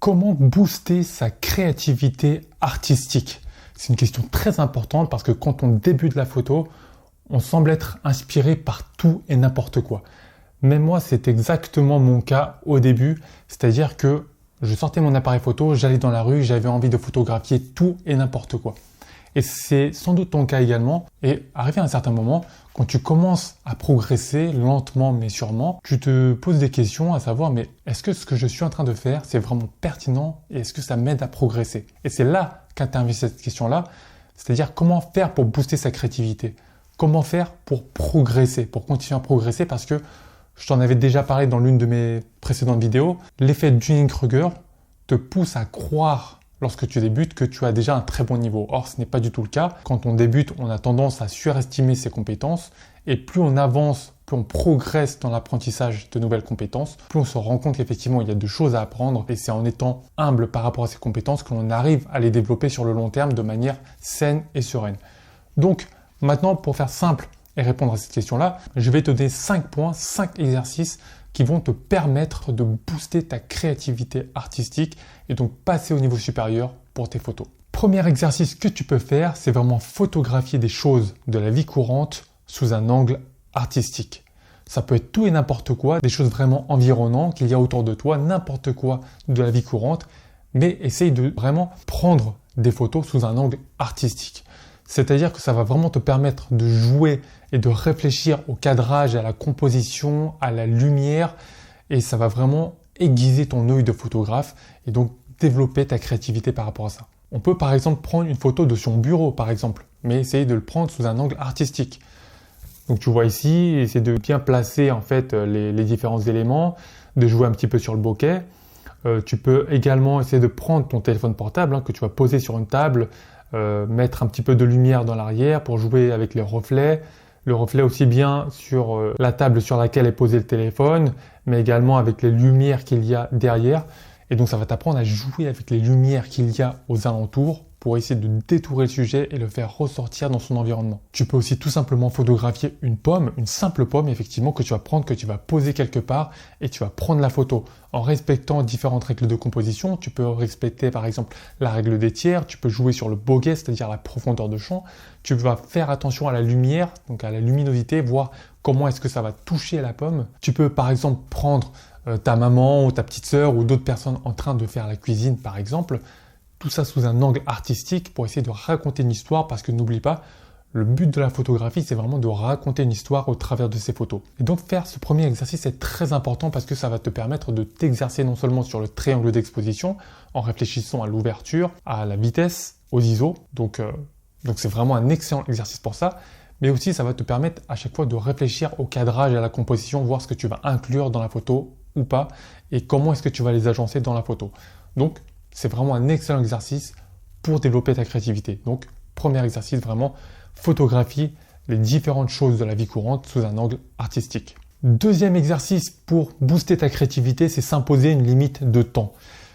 Comment booster sa créativité artistique? C'est une question très importante parce que quand on débute la photo, on semble être inspiré par tout et n'importe quoi. Mais moi, c'est exactement mon cas au début, c'est-à-dire que je sortais mon appareil photo, j'allais dans la rue, j'avais envie de photographier tout et n'importe quoi. Et c'est sans doute ton cas également. Et arrivé à un certain moment, quand tu commences à progresser lentement mais sûrement, tu te poses des questions à savoir, mais est-ce que ce que je suis en train de faire, c'est vraiment pertinent et est-ce que ça m'aide à progresser? Et c'est là qu'intervient cette question-là, c'est-à-dire comment faire pour booster sa créativité? Comment faire pour progresser, pour continuer à progresser? Parce que je t'en avais déjà parlé dans l'une de mes précédentes vidéos, l'effet Dunning-Kruger te pousse à croire lorsque tu débutes que tu as déjà un très bon niveau. Or, ce n'est pas du tout le cas. Quand on débute, on a tendance à surestimer ses compétences et plus on avance, plus on progresse dans l'apprentissage de nouvelles compétences, plus on se rend compte qu'effectivement, il y a de choses à apprendre et c'est en étant humble par rapport à ces compétences que l'on arrive à les développer sur le long terme de manière saine et sereine. Donc, maintenant, pour faire simple et répondre à cette question-là, je vais te donner 5 points, 5 exercices qui vont te permettre de booster ta créativité artistique et donc passer au niveau supérieur pour tes photos. Premier exercice que tu peux faire, c'est vraiment photographier des choses de la vie courante sous un angle artistique. Ça peut être tout et n'importe quoi, des choses vraiment environnantes qu'il y a autour de toi, n'importe quoi de la vie courante, mais essaye de vraiment prendre des photos sous un angle artistique. C'est-à-dire que ça va vraiment te permettre de jouer et de réfléchir au cadrage, à la composition, à la lumière et ça va vraiment aiguiser ton œil de photographe et donc développer ta créativité par rapport à ça. On peut par exemple prendre une photo de son bureau par exemple, mais essayer de le prendre sous un angle artistique. Donc tu vois ici, essayer de bien placer en fait les différents éléments, de jouer un petit peu sur le bokeh. Tu peux également essayer de prendre ton téléphone portable que tu vas poser sur une table, mettre un petit peu de lumière dans l'arrière pour jouer avec les reflets. Le reflet aussi bien sur la table sur laquelle est posé le téléphone, mais également avec les lumières qu'il y a derrière. Et donc ça va t'apprendre à jouer avec les lumières qu'il y a aux alentours pour essayer de détourer le sujet et le faire ressortir dans son environnement. Tu peux aussi tout simplement photographier une pomme, une simple pomme effectivement que tu vas prendre, que tu vas poser quelque part et tu vas prendre la photo. En respectant différentes règles de composition, tu peux respecter par exemple la règle des tiers, tu peux jouer sur le bokeh, c'est-à-dire la profondeur de champ, tu vas faire attention à la lumière, donc à la luminosité, voir comment est-ce que ça va toucher la pomme. Tu peux par exemple prendre ta maman ou ta petite sœur ou d'autres personnes en train de faire la cuisine par exemple, tout ça sous un angle artistique pour essayer de raconter une histoire parce que n'oublie pas, le but de la photographie, c'est vraiment de raconter une histoire au travers de ces photos. Et donc faire ce premier exercice est très important parce que ça va te permettre de t'exercer non seulement sur le triangle d'exposition en réfléchissant à l'ouverture, à la vitesse, aux ISO. Donc c'est vraiment un excellent exercice pour ça. Mais aussi ça va te permettre à chaque fois de réfléchir au cadrage et à la composition, voir ce que tu vas inclure dans la photo ou pas et comment est-ce que tu vas les agencer dans la photo. Donc c'est vraiment un excellent exercice pour développer ta créativité. Donc, premier exercice, vraiment, photographie les différentes choses de la vie courante sous un angle artistique. Deuxième exercice pour booster ta créativité, c'est s'imposer une limite de temps.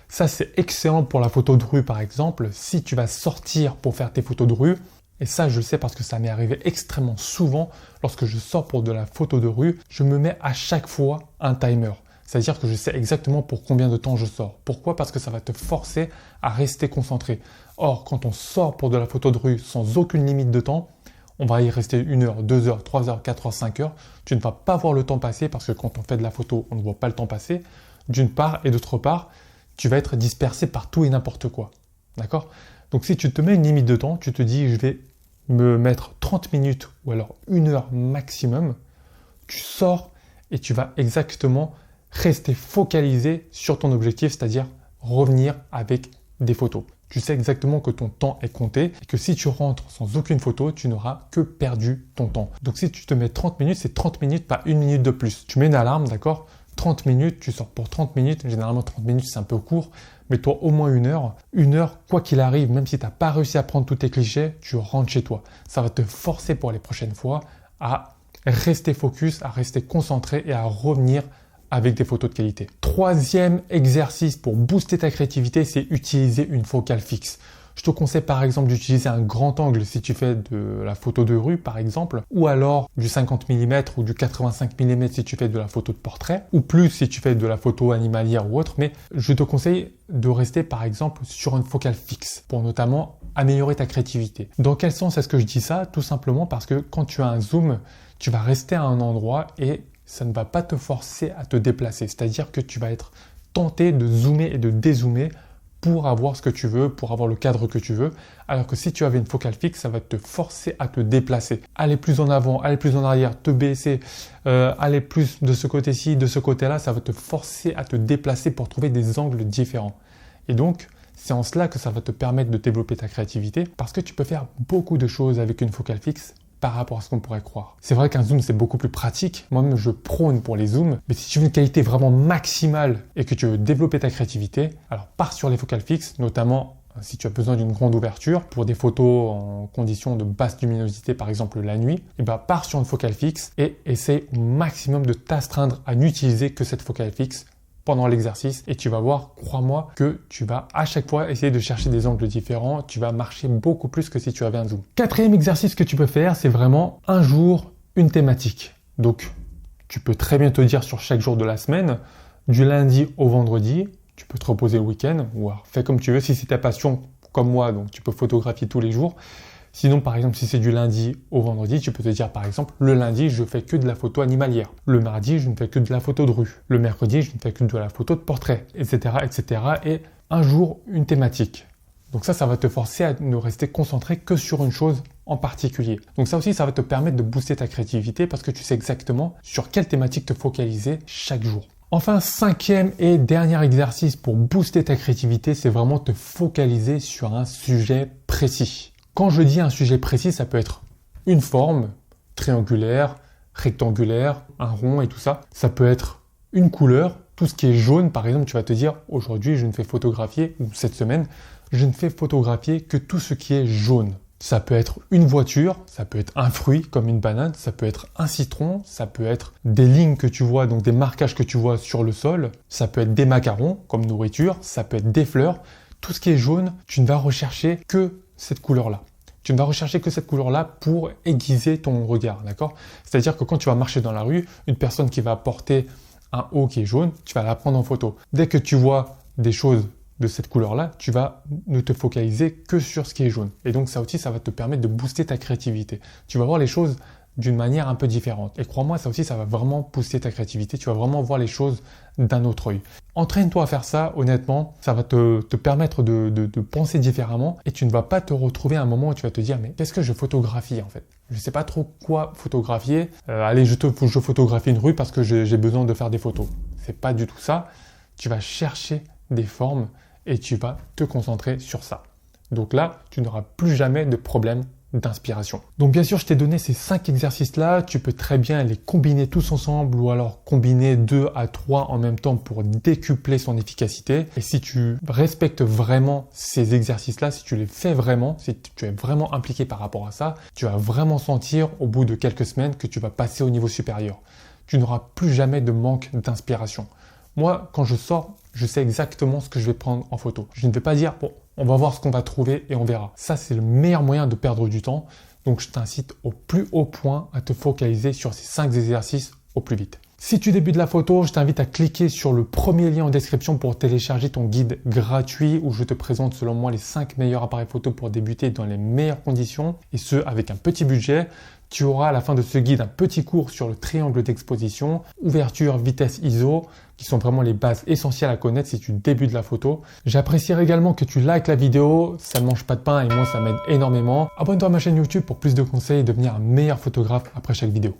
Ça, c'est excellent pour la photo de rue, par exemple. Si tu vas sortir pour faire tes photos de rue, et ça, je le sais parce que ça m'est arrivé extrêmement souvent, lorsque je sors pour de la photo de rue, je me mets à chaque fois un timer. C'est-à-dire que je sais exactement pour combien de temps je sors. Pourquoi? Parce que ça va te forcer à rester concentré. Or, quand on sort pour de la photo de rue sans aucune limite de temps, on va y rester 1 heure, 2 heures, 3 heures, 4 heures, 5 heures. Tu ne vas pas voir le temps passer parce que quand on fait de la photo, on ne voit pas le temps passer. D'une part et d'autre part, tu vas être dispersé par tout et n'importe quoi. D'accord? Donc si tu te mets une limite de temps, tu te dis je vais me mettre 30 minutes ou alors 1 heure maximum. Tu sors et tu vas exactement rester focalisé sur ton objectif, c'est-à-dire revenir avec des photos. Tu sais exactement que ton temps est compté et que si tu rentres sans aucune photo, tu n'auras que perdu ton temps. Donc si tu te mets 30 minutes, c'est 30 minutes, pas 1 minute de plus. Tu mets une alarme, d'accord? 30 minutes, tu sors pour 30 minutes. Généralement, 30 minutes, c'est un peu court. Mais toi, au moins 1 heure. 1 heure, quoi qu'il arrive, même si tu n'as pas réussi à prendre tous tes clichés, tu rentres chez toi. Ça va te forcer pour les prochaines fois à rester focus, à rester concentré et à revenir avec des photos de qualité. Troisième exercice pour booster ta créativité, c'est utiliser une focale fixe. Je te conseille par exemple d'utiliser un grand angle si tu fais de la photo de rue par exemple, ou alors du 50 mm ou du 85 mm si tu fais de la photo de portrait, ou plus si tu fais de la photo animalière ou autre, mais je te conseille de rester par exemple sur une focale fixe pour notamment améliorer ta créativité. Dans quel sens est-ce que je dis ça? Tout simplement parce que quand tu as un zoom, tu vas rester à un endroit et ça ne va pas te forcer à te déplacer. C'est-à-dire que tu vas être tenté de zoomer et de dézoomer pour avoir ce que tu veux, pour avoir le cadre que tu veux. Alors que si tu avais une focale fixe, ça va te forcer à te déplacer. Aller plus en avant, aller plus en arrière, te baisser, aller plus de ce côté-ci, de ce côté-là, ça va te forcer à te déplacer pour trouver des angles différents. Et donc, c'est en cela que ça va te permettre de développer ta créativité parce que tu peux faire beaucoup de choses avec une focale fixe par rapport à ce qu'on pourrait croire. C'est vrai qu'un zoom, c'est beaucoup plus pratique. Moi-même, je prône pour les zooms. Mais si tu veux une qualité vraiment maximale et que tu veux développer ta créativité, alors pars sur les focales fixes, notamment si tu as besoin d'une grande ouverture pour des photos en conditions de basse luminosité, par exemple la nuit, et ben pars sur une focale fixe et essaie au maximum de t'astreindre à n'utiliser que cette focale fixe pendant l'exercice et tu vas voir, crois-moi, que tu vas à chaque fois essayer de chercher des angles différents, tu vas marcher beaucoup plus que si tu avais un zoom. Quatrième exercice que tu peux faire, c'est vraiment un jour, une thématique. Donc, tu peux très bien te dire sur chaque jour de la semaine, du lundi au vendredi, tu peux te reposer le week-end, ou alors fais comme tu veux, si c'est ta passion comme moi, donc tu peux photographier tous les jours. Sinon, par exemple, si c'est du lundi au vendredi, tu peux te dire, par exemple, le lundi, je fais que de la photo animalière. Le mardi, je ne fais que de la photo de rue. Le mercredi, je ne fais que de la photo de portrait, etc., etc. Et un jour, une thématique. Donc ça va te forcer à ne rester concentré que sur une chose en particulier. Donc ça aussi, ça va te permettre de booster ta créativité parce que tu sais exactement sur quelle thématique te focaliser chaque jour. Enfin, cinquième et dernier exercice pour booster ta créativité, c'est vraiment te focaliser sur un sujet précis. Quand je dis un sujet précis, ça peut être une forme triangulaire, rectangulaire, un rond et tout ça. Ça peut être une couleur, tout ce qui est jaune. Par exemple, tu vas te dire, aujourd'hui, je ne fais photographier, ou cette semaine, je ne fais photographier que tout ce qui est jaune. Ça peut être une voiture, ça peut être un fruit comme une banane, ça peut être un citron, ça peut être des lignes que tu vois, donc des marquages que tu vois sur le sol, ça peut être des macarons comme nourriture, ça peut être des fleurs. Tout ce qui est jaune, tu ne vas rechercher que cette couleur-là. Tu ne vas rechercher que cette couleur-là pour aiguiser ton regard, d'accord? C'est-à-dire que quand tu vas marcher dans la rue, une personne qui va porter un haut qui est jaune, tu vas la prendre en photo. Dès que tu vois des choses de cette couleur-là, tu vas ne te focaliser que sur ce qui est jaune. Et donc ça aussi, ça va te permettre de booster ta créativité. Tu vas voir les choses d'une manière un peu différente. Et crois-moi, ça aussi, ça va vraiment booster ta créativité. Tu vas vraiment voir les choses d'un autre œil. Entraîne-toi à faire ça, honnêtement, ça va te permettre de penser différemment et tu ne vas pas te retrouver à un moment où tu vas te dire mais qu'est-ce que je photographie en fait? Je ne sais pas trop quoi photographier. Allez, je photographie une rue parce que j'ai besoin de faire des photos. C'est pas du tout ça. Tu vas chercher des formes et tu vas te concentrer sur ça. Donc là, tu n'auras plus jamais de problème d'inspiration. Donc bien sûr, je t'ai donné ces 5 exercices-là. Tu peux très bien les combiner tous ensemble ou alors combiner 2 à 3 en même temps pour décupler son efficacité. Et si tu respectes vraiment ces exercices-là, si tu les fais vraiment, si tu es vraiment impliqué par rapport à ça, tu vas vraiment sentir au bout de quelques semaines que tu vas passer au niveau supérieur. Tu n'auras plus jamais de manque d'inspiration. Moi, quand je sors, je sais exactement ce que je vais prendre en photo. Je ne vais pas dire, bon, on va voir ce qu'on va trouver et on verra. Ça, c'est le meilleur moyen de perdre du temps. Donc, je t'incite au plus haut point à te focaliser sur ces 5 exercices au plus vite. Si tu débutes la photo, je t'invite à cliquer sur le premier lien en description pour télécharger ton guide gratuit où je te présente selon moi les 5 meilleurs appareils photo pour débuter dans les meilleures conditions et ce avec un petit budget. Tu auras à la fin de ce guide un petit cours sur le triangle d'exposition, ouverture, vitesse ISO, qui sont vraiment les bases essentielles à connaître si tu débutes la photo. J'apprécierais également que tu likes la vidéo, ça ne mange pas de pain et moi ça m'aide énormément. Abonne-toi à ma chaîne YouTube pour plus de conseils et devenir un meilleur photographe après chaque vidéo.